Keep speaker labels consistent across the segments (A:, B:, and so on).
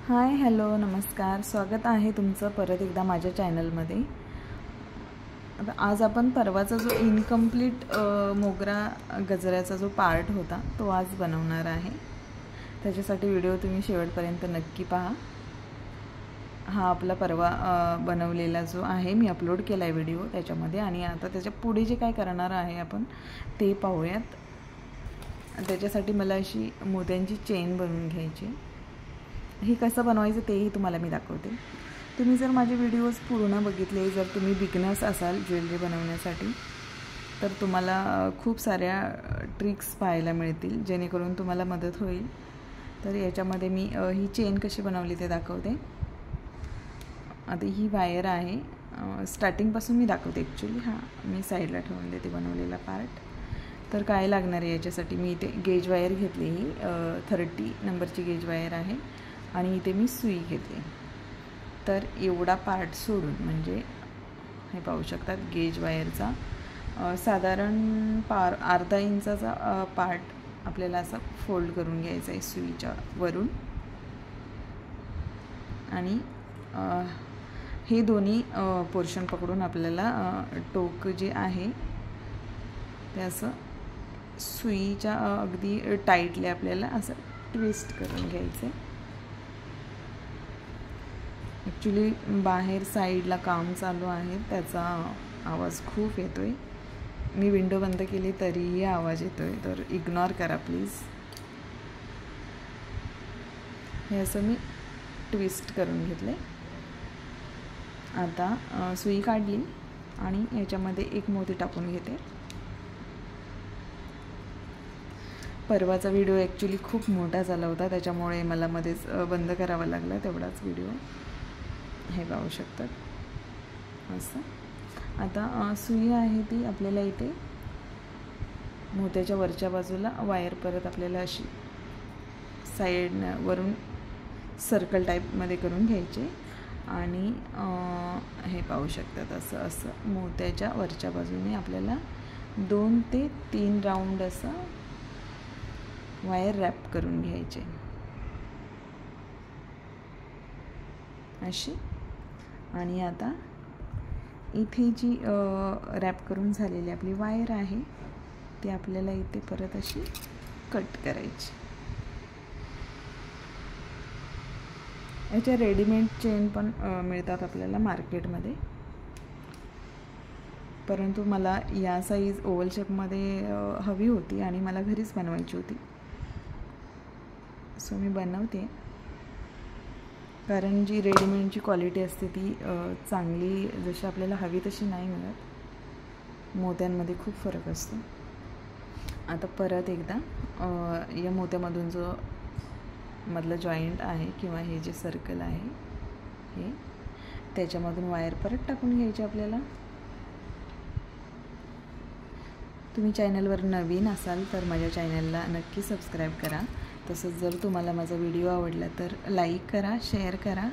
A: Hi hello नमस्कार, स्वागत आहे तुमचं परत एकदा माझ्या चॅनलमध्ये। आता आज आपण परवाचा जो इनकम्प्लीट मोगरा गजऱ्याचा जो पार्ट होता तो आज बनवणार आहे। त्याच्यासाठी व्हिडिओ तुम्ही शेवटपर्यंत नक्की पहा। हा आपला परवा बनवलेला जो आहे मी अपलोड केला आहे व्हिडिओ त्याच्यामध्ये, आणि आता त्याच्या पुढे जे काय करणार आहे आपण ते पाहूयात। त्याच्यासाठी मला अशी मोत्यांची चेन बनवून घ्यायची। ही कसं बनवायचं तेही तुम्हाला मी दाखवते। तुम्ही जर माझे व्हिडिओज पूर्ण बघितले, जर तुम्ही बिगनर्स असाल ज्वेलरी बनवण्यासाठी, तर तुम्हाला खूप साऱ्या ट्रिक्स पाहायला मिळतील जेणेकरून तुम्हाला मदत होईल। तर याच्यामध्ये मी ही चेन कशी बनवली ते दाखवते। आता ही वायर आहे, स्टार्टिंगपासून मी दाखवते। ॲक्च्युली मी साईडला ठेवून देते बनवलेला पार्ट। तर काय लागणार आहे याच्यासाठी, मी इथे गेज वायर घेतली, ही 30 नंबरची गेज वायर आहे, आणि इथे मी सुई घेतली। तर एवढा पार्ट सोडून, म्हणजे हे पाहू शकतात गेज वायरचा साधारण अर्धा इंचाचा पार्ट आपल्याला असं फोल्ड करून घ्यायचा आहे सुईच्या वरून, आणि हे दोन्ही पोर्शन पकडून आपल्याला टोक जे आहे ते असं सुईच्या अगदी टाईटली आपल्याला असं ट्विस्ट करून घ्यायचं आहे। ॲक्च्युली बाहेर साईडला काम चालू आहे, त्याचा आवाज खूप येतो आहे। मी विंडो बंद केली तरीही आवाज येतो आहे, तर इग्नोर करा प्लीज। हे असं मी ट्विस्ट करून घेतलं आहे। आता सुई काढली आणि याच्यामध्ये एक मोती टाकून घेते। परवाचा व्हिडिओ ॲक्च्युली खूप मोठा झाला होता, त्याच्यामुळे मला मध्येच बंद करावा लागला तेवढाच व्हिडिओ। हे पाहू शकतात असं। आता सुई आहे ती आपल्याला इथे मोत्याच्या वरच्या बाजूला वायर परत आपल्याला अशी साईडवरून सर्कल टाईपमध्ये करून घ्यायचे, आणि हे पाहू शकतात असं असं मोत्याच्या वरच्या बाजूने आपल्याला 2 ते 3 राऊंड असं वायर रॅप करून घ्यायचे अशी। आणि आता इथे जी रॅप करून झालेली आपली वायर आहे ती आपल्याला इथे परत अशी कट करायची। याच्या रेडीमेड चेन पण मिळतात आपल्याला मार्केटमध्ये, परंतु मला या साईज ओव्हल शेपमध्ये हवी होती आणि मला घरीच बनवायची होती, सो मी बनवते। कारण जी रेडीमेडची क्वालिटी असते ती चांगली जशी आपल्याला हवी तशी नाही मिळत, मोत्यांमध्ये खूप फरक असतो। आता परत एकदा या मोत्यामधून जो मधलं जॉईंट आहे किंवा हे जे सर्कल आहे हे त्याच्यामधून वायर परत टाकून घ्यायची आपल्याला। तुम्ही चॅनलवर नवीन असाल तर माझ्या चॅनलला नक्की सबस्क्राईब करा। तसंच जर तुम्हाला माझा व्हिडिओ आवडला तर लाईक करा, शेअर करा,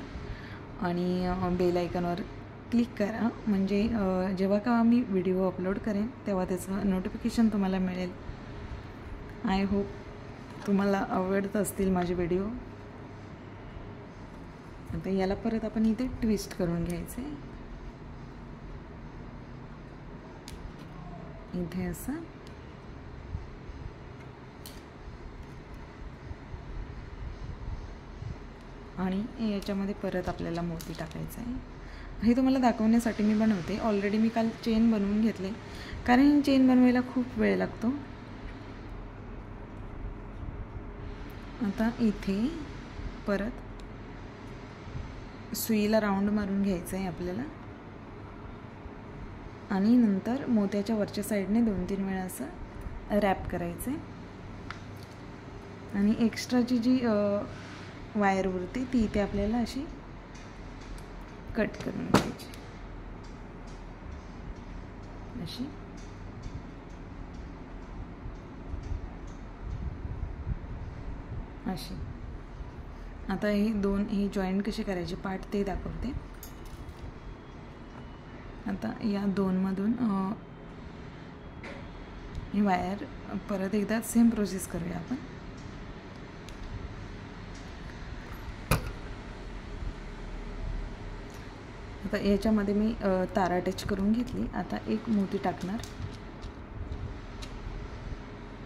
A: आणि बेल आयकॉनवर क्लिक करा, म्हणजे जेव्हा का मी व्हिडिओ अपलोड करेन तेव्हा त्याचं नोटिफिकेशन तुम्हाला मिळेल। आय होप तुम्हाला आवडत असतील माझे व्हिडिओ। आता याला परत आपण इथे ट्विस्ट करून घ्यायचं आहे इथे असं, आणि याच्यामध्ये परत आपल्याला मोती टाकायचं आहे। हे तुम्हाला दाखवण्यासाठी मी बनवते। ऑलरेडी मी काल चेन बनवून घेतले, कारण चेन बनवायला खूप वेळ लागतो। आता इथे परत सुईला राऊंड मारून घ्यायचं आहे आपल्याला, आणि नंतर मोत्याच्या वरच्या साईडने 2-3 वेळा असं रॅप करायचं आहे, आणि एक्स्ट्राची जी वायर उरते ती इथे आपल्याला अशी कट करून घ्यायची अशी। अशी आता ही जॉईंट कशी करायची पार्ट ते दाखवते। आता या 2मधून ही वायर परत एकदा सेम प्रोसेस करूया आपण। आता याच्यामध्ये मी तार अटॅच करून घेतली. आता एक मोती टाकणार,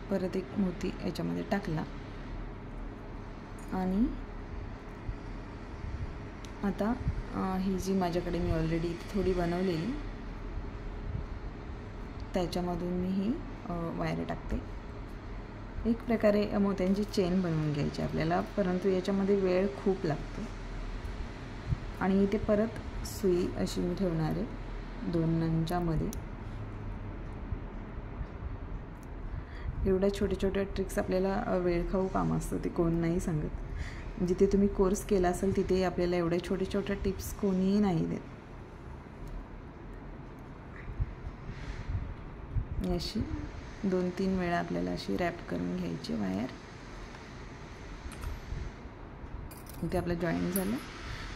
A: परत एक मोती याच्यामध्ये टाकला आणि आता ही जी माझ्याकडे मी ऑलरेडी थोडी बनवलेली त्याच्यामधून मी ही वायर टाकते. एक प्रकारे मोत्यांची चेन बनवून घ्यायची आपल्याला, परंतु याच्यामध्ये वेळ खूप लागतो. आणि इथे परत सुई अशी मी ठेवणार आहे 2 नंच्यामध्ये. एवढ्या छोट्या छोट्या ट्रिक्स आपल्याला वेळ खाऊ काम असतं, ते कोण नाही सांगत. जिथे तुम्ही कोर्स केला असेल तिथे आपल्याला एवढ्या छोट्या छोट्या टिप्स कोणीही नाही देत. अशी 2-3 वेळा आपल्याला अशी रॅप करून घ्यायची वायर. इथे आपलं जॉईन झालं.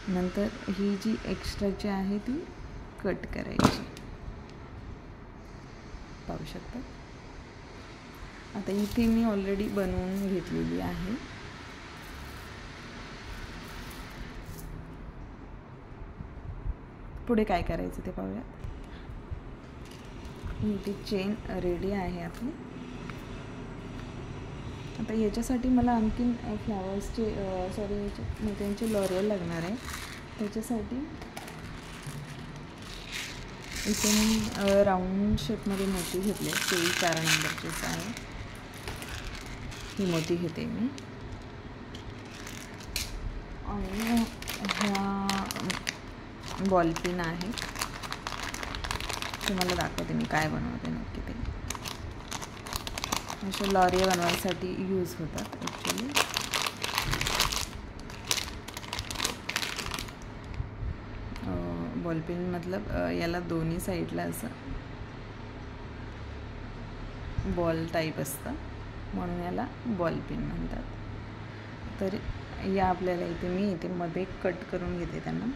A: नंतर ही जी एक्स्ट्राची आहे ती कट करायची, पाहू शकता. आता इथे मी ऑलरेडी बनवून घेतलेली आहे. पुढे काय करायचं ते पाहूया. इथे चेन रेडी आहे आपली. आता याच्यासाठी मला आणखीन फ्लावर्सचे मोत्यांचे लॉरियल लागणार आहे. त्याच्यासाठी इथे मी राऊंड शेपमध्ये मोती घेतले, ते 4 नंबरचेच आहे. ही मोती घेते मी आणि ह्या बॉल पिन आहे. तुम्हाला दाखवते मी काय बनवते नक्की. ते असे लॉरियल बनवायसाठी यूज होतात ॲक्च्युली. बॉल पिन मतलब याला दोन्ही साईडला असं बॉल टाईप असतं, म्हणून याला बॉल पिन म्हणतात. तर या आपल्याला मी इथे मध्ये कट करून घेते त्यांना,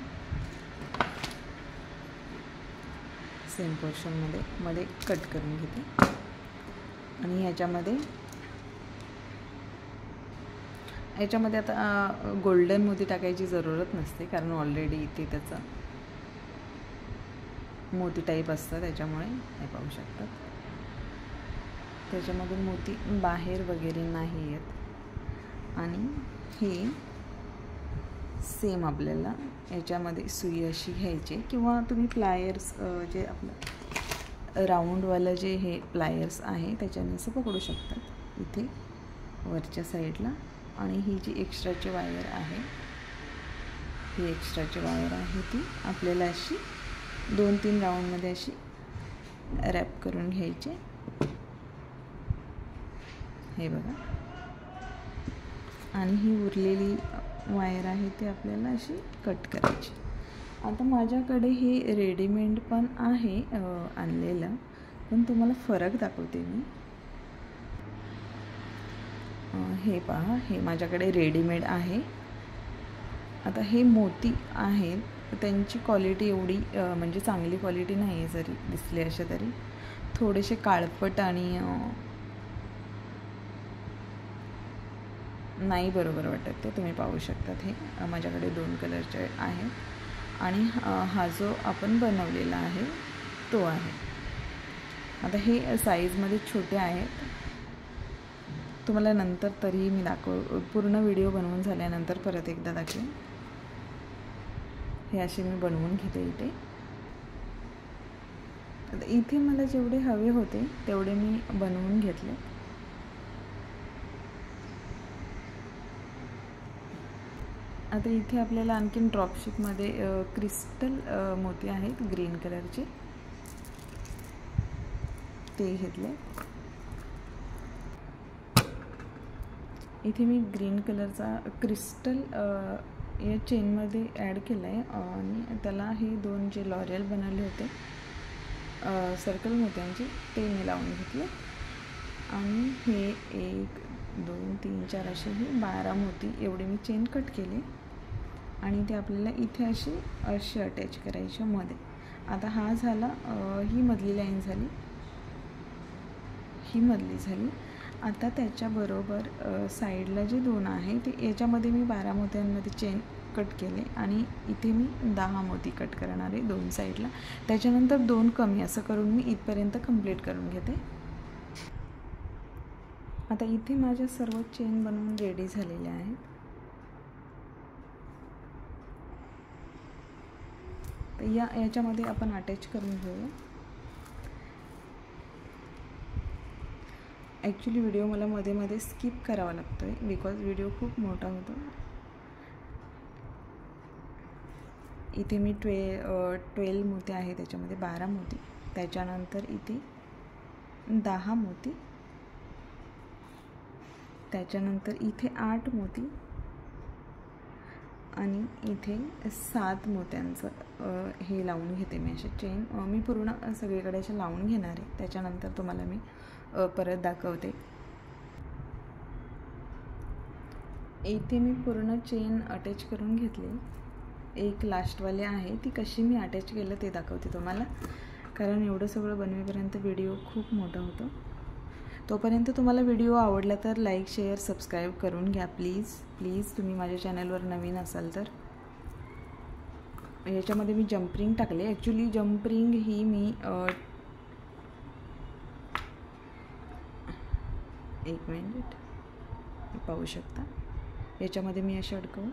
A: सेम पोर्शनमध्ये मध्ये कट करून घेते. आणि ह्याच्यामध्ये आता गोल्डन मोती टाकायची जरूरत नसते, कारण ऑलरेडी इथे त्याचं मोती टाईप असतं, त्याच्यामुळे हे पाहू शकतात त्याच्यामधून मोती बाहेर वगैरे नाही येत. आणि हे सेम आपल्याला याच्यामध्ये सुई अशी घ्यायची, किंवा तुम्ही प्लायर्स जे आपलं राऊंडवालं जे हे प्लायर्स आहे त्याच्याने असं पकडू शकतात इथे वरच्या साईडला. आणि ही जी एक्स्ट्राची वायर आहे, ही एक्स्ट्राची वायर आहे ती आपल्याला अशी 2-3 राऊंडमध्ये अशी रॅप करून घ्यायची. हे बघा. आणि ही उरलेली वायर आहे ती आपल्याला अशी कट करायची. आता माझ्याकडे हे रेडीमेड पण आहे आणलेलं, पण तुम्हाला फरक दाखवते मी. हे पहा, हे माझ्याकडे रेडीमेड आहे. आता हे मोती आहेत, त्यांची क्वालिटी एवढी म्हणजे चांगली क्वालिटी नाही आहे, जरी दिसले असे तरी थोडेसे काळपट आणि नाही बरोबर वाटत ते. तुम्ही पाहू शकतात हे माझ्याकडे 2 कलरचे आहेत. आणि हा जो आपण बनवलेला आहे तो आहे. आता हे साईजमध्ये छोटे आहेत, तुम्हाला नंतर तरीही मी पूर्ण व्हिडिओ बनवून झाल्यानंतर परत एकदा दाखवेन. हे असे मी बनवून घेते इथे. आता इथे मला जेवढे हवे होते तेवढे मी बनवून घेतले. आता इथे आपल्याला आणखीन ड्रॉपशिपमध्ये क्रिस्टल मोती आहेत ग्रीन कलरचे, ते घेतले. इथे मी ग्रीन कलरचा क्रिस्टल या चेनमध्ये ॲड केला आहे. आणि त्याला हे 2 जे लॉरियल बनवले होते सर्कल मोत्यांचे ते मी लावून घेतले. आणि हे 1, 2, 3, 4 असे हे 12 मोती एवढे मी चेन कट केले. आणि ते आपल्याला इथे अशी अटॅच करायच्या मध्ये. आता हा झाला, ही मधली लाईन झाली, ही मधली झाली. आता त्याच्याबरोबर साईडला जे 2 आहे ते याच्यामध्ये मी 12 मोत्यांमध्ये चेन कट केले आणि इथे मी 10 मोती कट करणार आहे 2 साईडला. त्याच्यानंतर 2 कमी असं करून मी इथपर्यंत कंप्लीट करून घेते. आता इथे माझ्या सर्व चेन बनवून रेडी झालेल्या आहेत. तर याच्यामध्ये आपण अटॅच करून घेऊया. ॲक्च्युली व्हिडिओ मला मध्ये मध्ये स्किप करावा लागतो आहे बिकॉज व्हिडिओ खूप मोठा होतो. इथे मी 12 मोती आहे, त्याच्यामध्ये 12 मोती, त्याच्यानंतर इथे 10 मोती, त्याच्यानंतर इथे 8 मोती आणि इथे 7 मोत्यांचं हे लावून घेते मी असे चेन. मी पूर्ण सगळीकडे असे लावून घेणार आहे, त्याच्यानंतर तुम्हाला मी परत दाखवते. इथे मी पूर्ण चेन अटॅच करून घेतली. एक लास्टवाले आहे, ती कशी मी अटॅच केलं ते दाखवते तुम्हाला, कारण एवढं सगळं बनवेपर्यंत व्हिडिओ खूप मोठा होतो. तोपर्यंत तुम्हाला व्हिडिओ आवडला तर लाईक शेअर सबस्क्राईब करून घ्या प्लीज तुम्ही माझ्या चॅनलवर नवीन असाल तर. याच्यामध्ये मी जम्परिंग टाकले. ॲक्च्युली जम्परिंग ही मी एक मिनिट पाहू शकता, याच्यामध्ये मी अशी अडकवून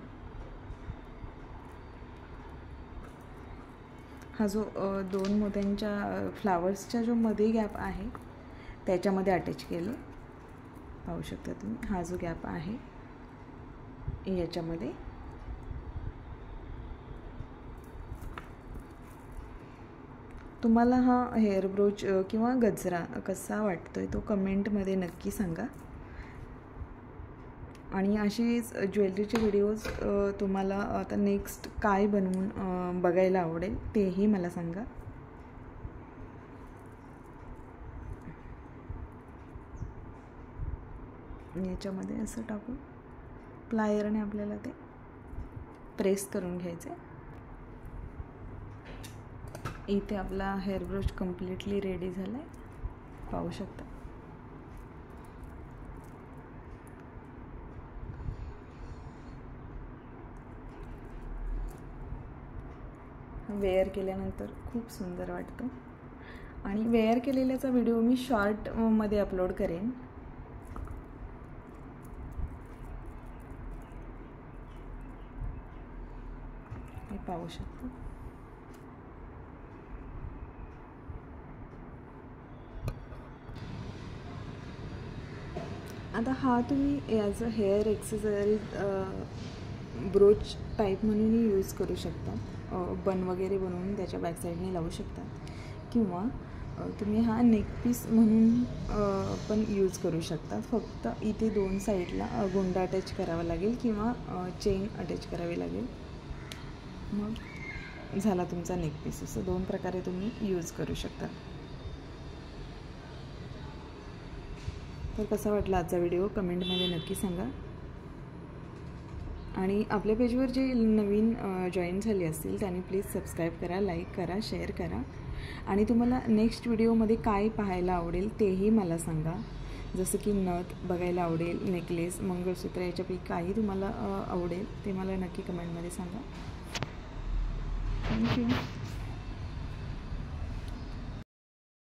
A: हा जो 2 मोत्यांच्या फ्लावर्सचा जो मध्ये गॅप आहे त्याच्यामध्ये अटॅच केले. पाहू शकता तुम्ही, हा जो गॅप आहे याच्यामध्ये तुम्हाला हा हेअर ब्रोच किंवा गजरा कसा वाटतोय तो कमेंटमध्ये नक्की सांगा. आणि अशीच ज्वेलरीचे व्हिडिओज तुम्हाला आता नेक्स्ट काय बनवून बघायला आवडेल तेही मला सांगा. याच्यामध्ये असं टाकून प्लायरने आपल्याला ते प्रेस करून घ्यायचं आहे. इथे आपला हेअर ब्रश कम्प्लिटली रेडी झाला आहे, पाहू शकता. वेअर केल्यानंतर खूप सुंदर वाटतं आणि वेअर केलेल्याचा व्हिडिओ मी शॉर्टमध्ये अपलोड करेन. हे पाहू शकता. आता हा तुम्ही as a hair accessories broach type म्हणूनही यूज करू शकता. बन वगैरे बनवून त्याच्या बॅकसाईडने लावू शकता किंवा तुम्ही हा नेकपीस म्हणून पण यूज करू शकता. फक्त इथे 2 साईडला गोंडा अटॅच करावा लागेल किंवा चेन अटॅच करावी लागेल, मग झाला तुमचा नेकपीस. असं 2 प्रकारे तुम्ही यूज करू शकता. तर कसा वाटला आजचा व्हिडिओ कमेंटमध्ये नक्की सांगा. आणि आपल्या पेजवर जे नवीन जॉईन झाले असतील त्यांनी प्लीज सबस्क्राईब करा, लाईक करा, शेअर करा. आणि तुम्हाला नेक्स्ट व्हिडिओमध्ये काय पाहायला आवडेल तेही मला सांगा. जसं की नथ बघायला आवडेल, नेकलेस, मंगळसूत्र, याच्यापैकी काही तुम्हाला आवडेल ते मला नक्की कमेंटमध्ये सांगा. थँक्यू.